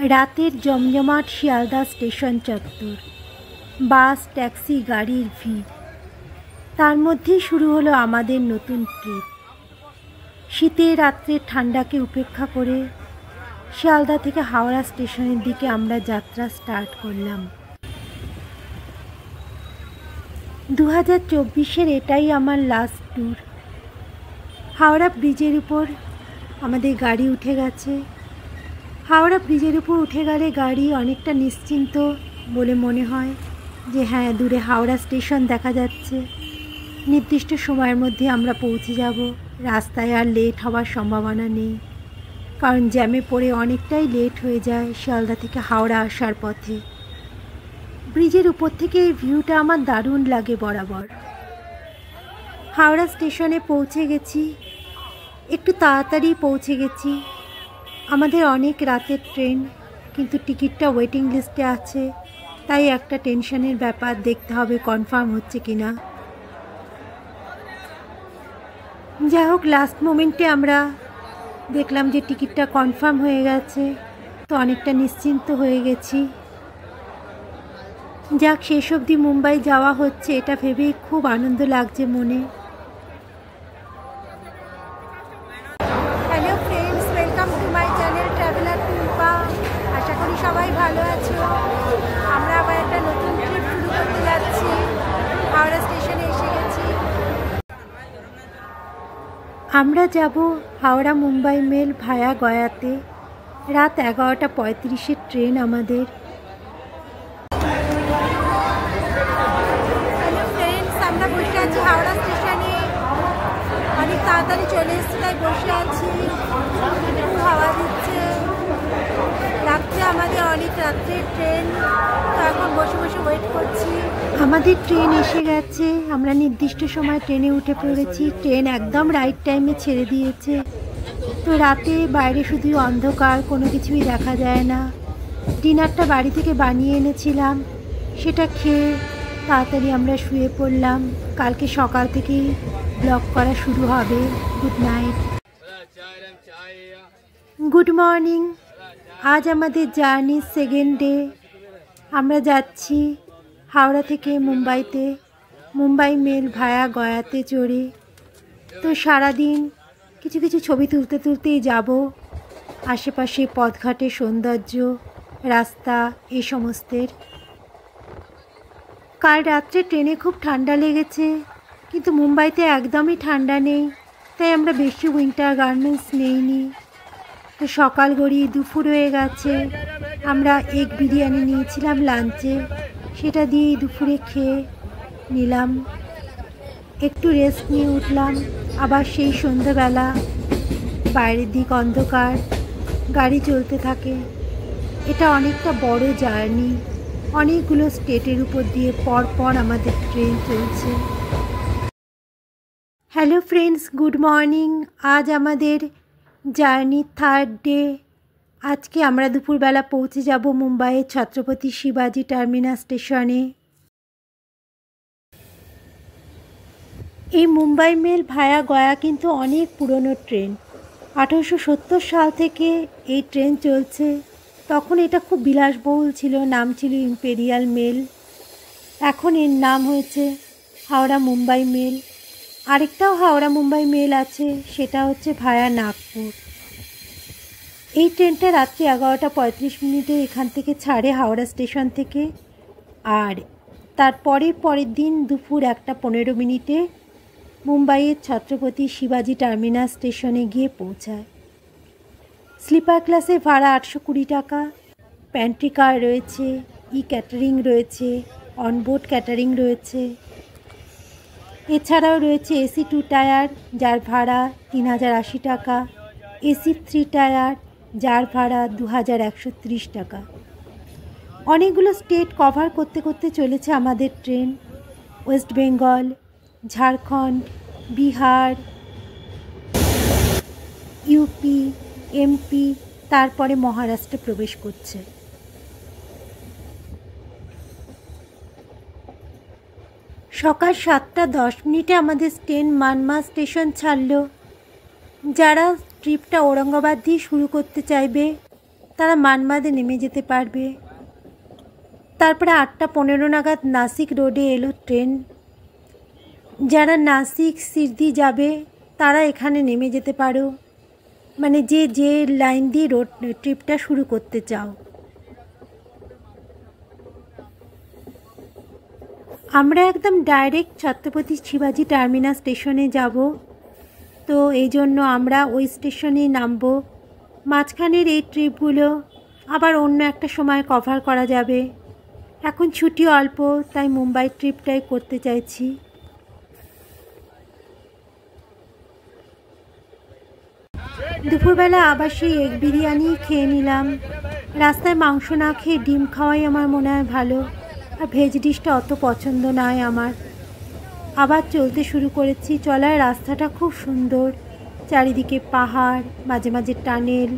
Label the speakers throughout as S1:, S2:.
S1: রাতের জমজমাট শিয়ালদা স্টেশন চত্বর, বাস ট্যাক্সি গাড়ির ভিড়। তার মধ্যেই শুরু হলো আমাদের নতুন ট্রিপ। শীতের রাত্রের ঠান্ডাকে উপেক্ষা করে শিয়ালদা থেকে হাওড়া স্টেশনের দিকে আমরা যাত্রা স্টার্ট করলাম। 2024-এর এটাই আমার লাস্ট ট্যুর। হাওড়া ব্রিজের উপর আমাদের গাড়ি উঠে গেছে। হাওড়া ব্রিজের উপর উঠে গেলে গাড়ি অনেকটা নিশ্চিন্ত বলে মনে হয় যে হ্যাঁ, দূরে হাওড়া স্টেশন দেখা যাচ্ছে। নির্দিষ্ট সময়ের মধ্যে আমরা পৌঁছে যাব। রাস্তায় আর লেট হওয়ার সম্ভাবনা নেই, কারণ জ্যামে পড়ে অনেকটাই লেট হয়ে যায় শিয়ালদা থেকে হাওড়া আসার পথে। ব্রিজের উপর থেকে এই ভিউটা আমার দারুণ লাগে বরাবর। হাওড়া স্টেশনে পৌঁছে গেছি, একটু তাড়াতাড়ি পৌঁছে গেছি। আমাদের অনেক রাতের ট্রেন, কিন্তু টিকিটটা ওয়েটিং লিস্টে আছে, তাই একটা টেনশনের ব্যাপার, দেখতে হবে কনফার্ম হচ্ছে কিনা। যাই হোক, লাস্ট মোমেন্টে আমরা দেখলাম যে টিকিটটা কনফার্ম হয়ে গেছে, তো অনেকটা নিশ্চিন্ত হয়ে গেছি। যাক, শেষ অবধি মুম্বাই যাওয়া হচ্ছে, এটা ভেবেই খুব আনন্দ লাগছে মনে। Hello friends, welcome to my channel traveller Tumpa. আশা করি সবাই ভালো আছো। আমরা আবার একটা নতুন ট্রিপ শুরু করতে যাচ্ছি। হাওড়া স্টেশনে এসে গেছি। আমরা যাব হাওড়া মুম্বাই মেল ভায়া গয়াতে। রাত 11:35-এর ট্রেন আমাদের। হ্যালো ফ্রেন্ডস, আমরা বসে আছি হাওড়া স্টেশনে। অনেক তাড়াতাড়ি চলে এসেছি, তাই বসে আছি। হাওয়া দিচ্ছে, লাগছে আমাদের অনেক রাত্রের ট্রেন, তো এখন বসে বসে ওয়েট করছি। আমাদের ট্রেন এসে গেছে, আমরা নির্দিষ্ট সময় ট্রেনে উঠে পড়েছি। ট্রেন একদম রাইট টাইমে ছেড়ে দিয়েছে। তো রাতে বাইরে শুধু অন্ধকার, কোনো কিছুই দেখা যায় না। ডিনারটা বাড়ি থেকে বানিয়ে এনেছিলাম, সেটা খেয়ে তাড়াতাড়ি আমরা শুয়ে পড়লাম। কালকে সকাল থেকেই ব্লগ করা শুরু হবে। Good night, good morning. আজ আমাদের জার্নির সেকেন্ড ডে। আমরা যাচ্ছি হাওড়া থেকে মুম্বাইতে, মুম্বাই মেল ভায়া গয়াতে চড়ে। তো সারাদিন কিছু কিছু ছবি তুলতে তুলতেই যাব। আশেপাশে পথঘাটের সৌন্দর্য, রাস্তা, এই সমস্তের। কাল রাত্রে ট্রেনে খুব ঠান্ডা লেগেছে, কিন্তু মুম্বাইতে একদমই ঠান্ডা নেই, তাই আমরা বেশি উইন্টার গার্মেন্টস নেইনি। তো সকাল গড়িয়ে দুপুর হয়ে গেছে। আমরা এগ বিরিয়ানি নিয়েছিলাম লাঞ্চে, সেটা দিয়েই দুপুরে খেয়ে নিলাম। একটু রেস্ট নিয়ে উঠলাম। আবার সেই সন্ধ্যাবেলা, বাইরের দিক অন্ধকার, গাড়ি চলতে থাকে। এটা অনেকটা বড় জার্নি, অনেকগুলো স্টেটের উপর দিয়ে পরপর আমাদের ট্রেন চলছে। Hello friends, good morning. আজ আমাদের জার্নির থার্ড ডে। আজকে আমরা দুপুরবেলা পৌঁছে যাব মুম্বাইয়ের ছত্রপতি শিবাজি টার্মিনাস স্টেশনে। এই মুম্বাই মেল ভায়া গয়া কিন্তু অনেক পুরনো ট্রেন। 1870 সাল থেকে এই ট্রেন চলছে। তখন এটা খুব বিলাসবহুল ছিল, নাম ছিল ইম্পেরিয়াল মেল। এখন এর নাম হয়েছে হাওড়া মুম্বাই মেল। আরেকটাও হাওড়া মুম্বাই মেল আছে, সেটা হচ্ছে ভায়া নাগপুর। এই ট্রেনটা রাত্রি 11:35 এখান থেকে ছাড়ে হাওড়া স্টেশন থেকে, আর পরের দিন দুপুর 1:15 মুম্বাইয়ের ছত্রপতি শিবাজি টার্মিনাস স্টেশনে গিয়ে পৌঁছায়। স্লিপার ক্লাসে ভাড়া 820 টাকা। প্যান্ট্রি কার রয়েছে, ই ক্যাটারিং রয়েছে, অনবোর্ড ক্যাটারিং রয়েছে। এছাড়াও রয়েছে এসি 2 টায়ার, যার ভাড়া 3080 টাকা, এসি 3 টায়ার, যার ভাড়া 2130 টাকা। অনেকগুলো স্টেট কভার করতে করতে চলেছে আমাদের train. West Bengal, Jharkhand, Bihar, UP, MP, তারপরে মহারাষ্ট্রে প্রবেশ করছে। সকাল 7:10 আমাদের ট্রেন মানমা স্টেশন ছাড়ল। যারা ট্রিপটা ঔরঙ্গাবাদ দিয়ে শুরু করতে চাইবে তারা মানমাদে নেমে যেতে পারবে। তারপরে 8:15 নাগাদ নাসিক রোডে এলো ট্রেন। যারা নাসিক সিরদি যাবে তারা এখানে নেমে যেতে পারো, মানে যে লাইন দিয়ে রোড ট্রিপটা শুরু করতে চাও। আমরা একদম ডাইরেক্ট ছত্রপতি শিবাজি টার্মিনাস স্টেশনে যাব, তো এই জন্য আমরা ওই স্টেশনে নামবো। মাঝখানের এই ট্রিপগুলো আবার অন্য একটা সময় কভার করা যাবে। এখন ছুটি অল্প, তাই মুম্বাই ট্রিপটাই করতে চাইছি। দুপুরবেলা আবার সেই এগ বিরিয়ানি খেয়ে নিলাম। রাস্তায় মাংস না খেয়ে ডিম খাওয়াই আমার মনে হয় ভালো, আর ভেজ ডিশটা অত পছন্দ নয় আমার। আবার চলতে শুরু করেছি। চলার রাস্তাটা খুব সুন্দর, চারিদিকে পাহাড়, মাঝে মাঝে টানেল।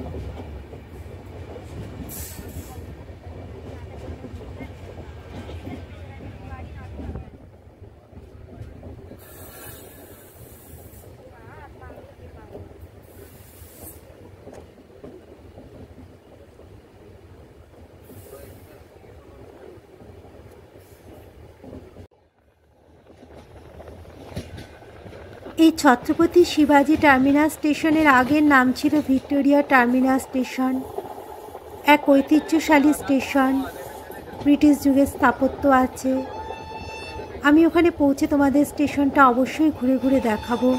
S1: এই ছত্রপতি শিবাজি টার্মিনাস স্টেশনের আগের নাম ছিল ভিক্টোরিয়া টার্মিনাস স্টেশন। এক ঐতিহ্যশালী স্টেশন, ব্রিটিশ যুগের স্থাপত্য আছে। আমি ওখানে পৌঁছে তোমাদের স্টেশনটা অবশ্যই ঘুরে ঘুরে দেখাবো।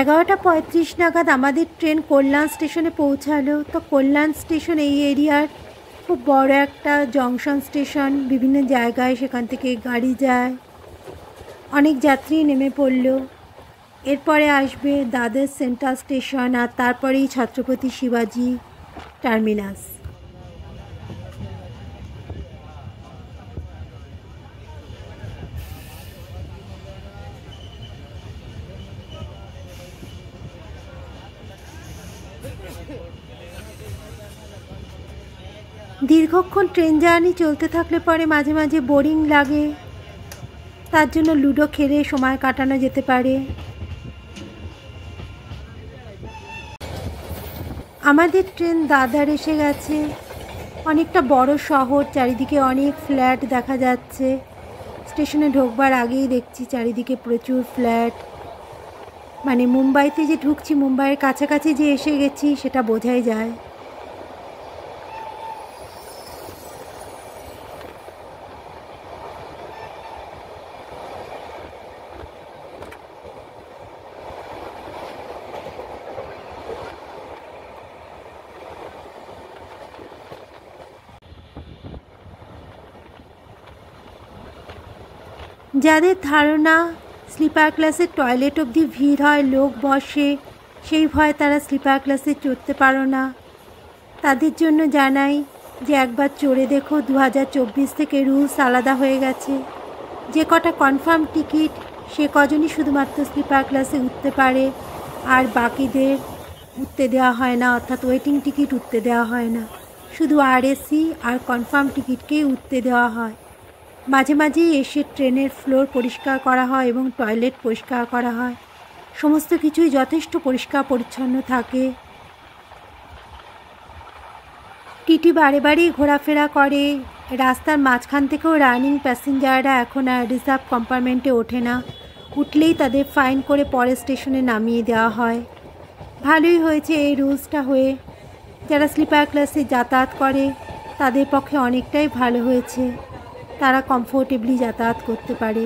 S1: এগারোটা 35 নাগাদ আমাদের ট্রেন কল্যাণ স্টেশনে পৌঁছালো। তো কল্যাণ স্টেশন এই এরিয়ার খুব বড় একটা জংশন স্টেশন। বিভিন্ন জায়গায় সেখান থেকে গাড়ি যায়, অনেক যাত্রী নেমে পড়ল। এরপরে আসবে দাদর সেন্ট্রাল স্টেশন, আর তারপরেই ছত্রপতি শিবাজি টার্মিনাস। দীর্ঘক্ষণ ট্রেন জার্নি চলতে থাকলে পরে মাঝে মাঝে বোরিং লাগে, তার জন্য লুডো খেলে সময় কাটানো যেতে পারে। আমাদের ট্রেন দাদর এসে গেছে। অনেকটা বড় শহর, চারিদিকে অনেক ফ্ল্যাট দেখা যাচ্ছে। স্টেশনে ঢোকবার আগেই দেখছি চারিদিকে প্রচুর ফ্ল্যাট। মানে মুম্বাইতে যে ঢুকছি, মুম্বাইয়ের কাছাকাছি যে এসে গেছি সেটা বোঝাই যায়। যাদের ধারণা স্লিপার ক্লাসের টয়লেট অবধি ভিড় হয়, লোক বসে, সেই ভয়ে তারা স্লিপার ক্লাসে চড়তে পারো না, তাদের জন্য জানাই যে একবার চড়ে দেখো। 2024 থেকে রুলস আলাদা হয়ে গেছে। যে কটা কনফার্ম টিকিট সে কজনই শুধুমাত্র স্লিপার ক্লাসে উঠতে পারে, আর বাকিদের উঠতে দেওয়া হয় না, অর্থাৎ ওয়েটিং টিকিট উঠতে দেওয়া হয় না। শুধু আরএসি আর কনফার্ম টিকিটকেই উঠতে দেওয়া হয়। মাঝে মাঝেই এসে ট্রেনের ফ্লোর পরিষ্কার করা হয় এবং টয়লেট পরিষ্কার করা হয়। সমস্ত কিছুই যথেষ্ট পরিষ্কার পরিচ্ছন্ন থাকে। টিটি বারে বারেই ঘোরাফেরা করে, রাস্তার মাঝখান থেকেও রানিং প্যাসেঞ্জাররা এখন আর রিজার্ভ কম্পার্টমেন্টে ওঠে না, উঠলেই তাদের ফাইন করে পরের স্টেশনে নামিয়ে দেওয়া হয়। ভালোই হয়েছে এই রুলসটা হয়ে, যারা স্লিপার ক্লাসে যাতায়াত করে তাদের পক্ষে অনেকটাই ভালো হয়েছে, তারা কমফোর্টেবলি যাতায়াত করতে পারে।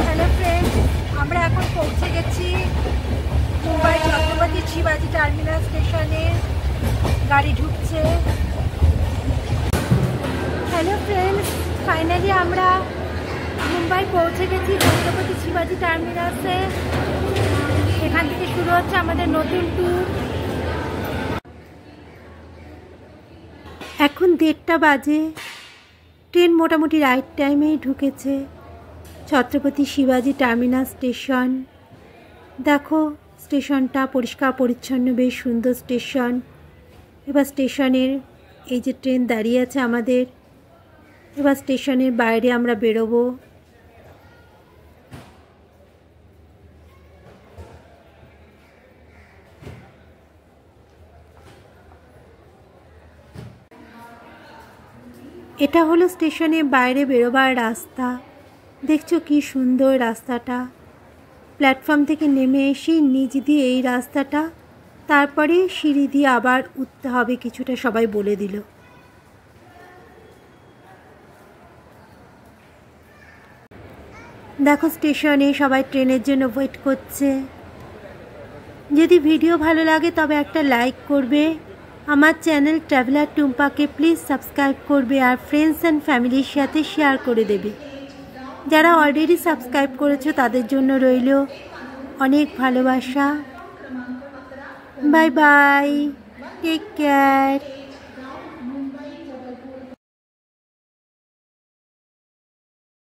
S1: হ্যালো ফ্রেন্ড, আমরা এখন পৌঁছে গেছি মুম্বাই ছত্রপতি শিবাজি টার্মিনাল স্টেশনে। গাড়ি ঢুকছে। হ্যালো ফ্রেন্ডস, ফাইনালি আমরা মুম্বাই পৌঁছে গেছি ছত্রপতি শিবাজি টার্মিনাসে। এখান থেকে শুরু হচ্ছে আমাদের নতুন ট্যুর। এখন 1:30 বাজে। ট্রেন মোটামুটি রাইট টাইমেই ঢুকেছে। ছত্রপতি শিবাজি টার্মিনাস স্টেশন। দেখো স্টেশনটা পরিষ্কার পরিচ্ছন্ন, বেশ সুন্দর স্টেশন। এবার স্টেশনের এই যে ট্রেন দাঁড়িয়ে আছে আমাদের, এবার স্টেশনের বাইরে আমরা বেরোবো। এটা হলো স্টেশনের বাইরে বেরোবার রাস্তা। দেখছো কি সুন্দর রাস্তাটা। প্ল্যাটফর্ম থেকে নেমে এসেই নিচ দিয়ে এই রাস্তাটা, তারপরে সিঁড়ি দিয়ে আবার উঠতে হবে কিছুটা, সবাই বলে দিল। দেখো স্টেশনে সবাই ট্রেনের জন্য ওয়েট করছে। যদি ভিডিও ভালো লাগে তবে একটা লাইক করবে, আমার চ্যানেল ট্রাভেলার টুম্পাকে প্লিজ সাবস্ক্রাইব করবে, আর ফ্রেন্ডস অ্যান্ড ফ্যামিলির সাথে শেয়ার করে দেবে। যারা অলরেডি সাবস্ক্রাইব করেছো তাদের জন্য রইল অনেক ভালোবাসা। Bye bye, take care.